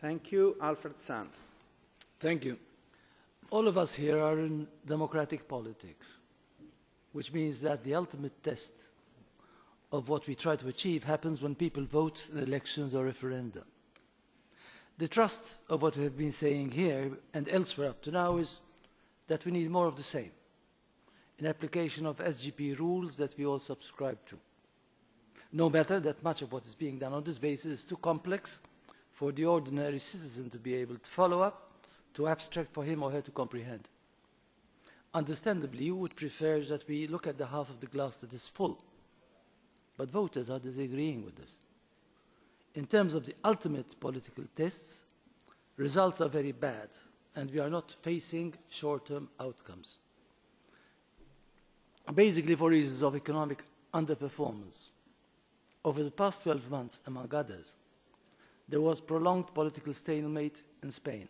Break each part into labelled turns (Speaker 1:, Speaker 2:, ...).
Speaker 1: Thank you. Alfred Sant.
Speaker 2: Thank you. All of us here are in democratic politics, which means that the ultimate test of what we try to achieve happens when people vote in elections or referenda. The trust of what we have been saying here and elsewhere up to now is that we need more of the same, in application of SGP rules that we all subscribe to. No matter that much of what is being done on this basis is too complex for the ordinary citizen to be able to follow up, too abstract for him or her to comprehend. Understandably, you would prefer that we look at the half of the glass that is full, but voters are disagreeing with this. In terms of the ultimate political tests, results are very bad, and we are not facing short-term outcomes. Basically for reasons of economic underperformance. Over the past 12 months, among others, there was prolonged political stalemate in Spain.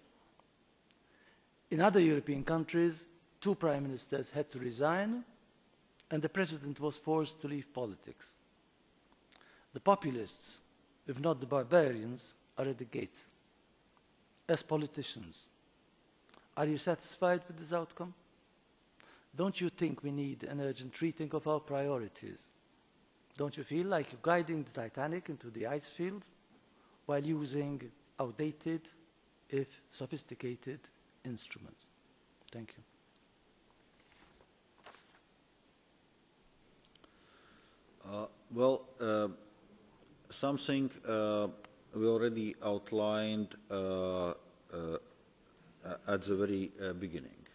Speaker 2: In other European countries, 2 prime ministers had to resign, and the president was forced to leave politics. The populists, if not the barbarians, are at the gates. As politicians, are you satisfied with this outcome? Don't you think we need an urgent rethink of our priorities? Don't you feel like you're guiding the Titanic into the ice field while using outdated, if sophisticated, instruments? Thank
Speaker 3: you. Something we already outlined at the very beginning.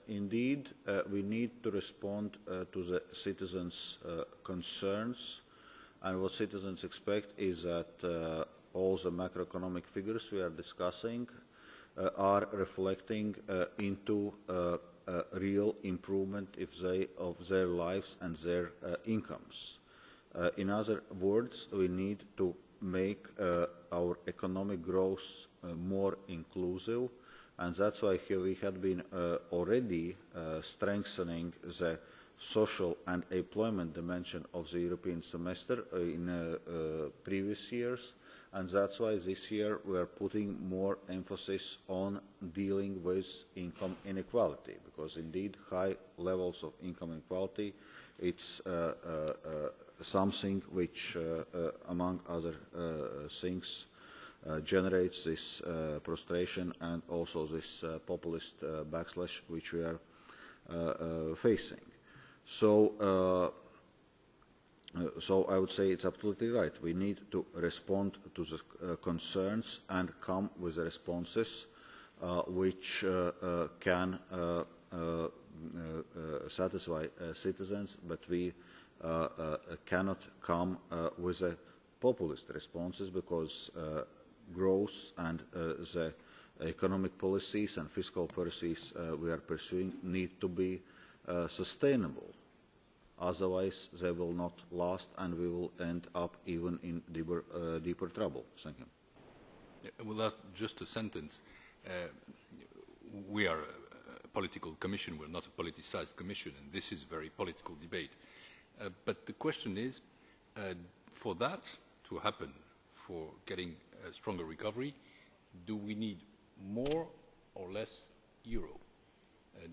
Speaker 3: Indeed, we need to respond to the citizens' concerns, and what citizens expect is that all the macroeconomic figures we are discussing are reflecting into real improvement of their lives and their incomes. In other words, we need to make our economic growth more inclusive, and that's why here we had been already strengthening the social and employment dimension of the European semester in previous years, and that's why this year we are putting more emphasis on dealing with income inequality, because indeed high levels of income inequality, it's something which, among other things, generates this prostration and also this populist backslash which we are facing. So I would say it's absolutely right. We need to respond to the concerns and come with the responses which can satisfy citizens, but we cannot come with populist responses, because growth and the economic policies and fiscal policies we are pursuing need to be sustainable. Otherwise, they will not last, and we will end up even in deeper trouble. Thank you.
Speaker 4: Well, just a sentence. We are a political commission. We're not a politicized commission, and this is a very political debate. But the question is, for that to happen, for getting a stronger recovery, do we need more or less euro?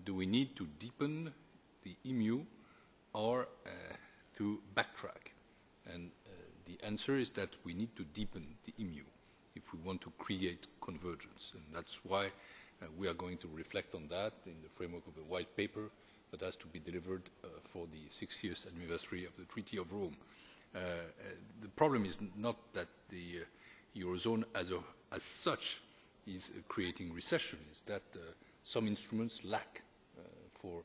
Speaker 4: Do we need to deepen the EMU or to backtrack? And the answer is that we need to deepen the EMU if we want to create convergence. And that's why we are going to reflect on that in the framework of a white paper that has to be delivered for the 60th anniversary of the Treaty of Rome. The problem is not that the Eurozone as such is creating recession, is that some instruments lack for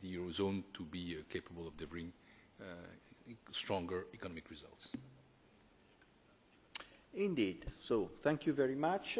Speaker 4: the Eurozone to be capable of delivering stronger economic results.
Speaker 1: Indeed. So thank you very much.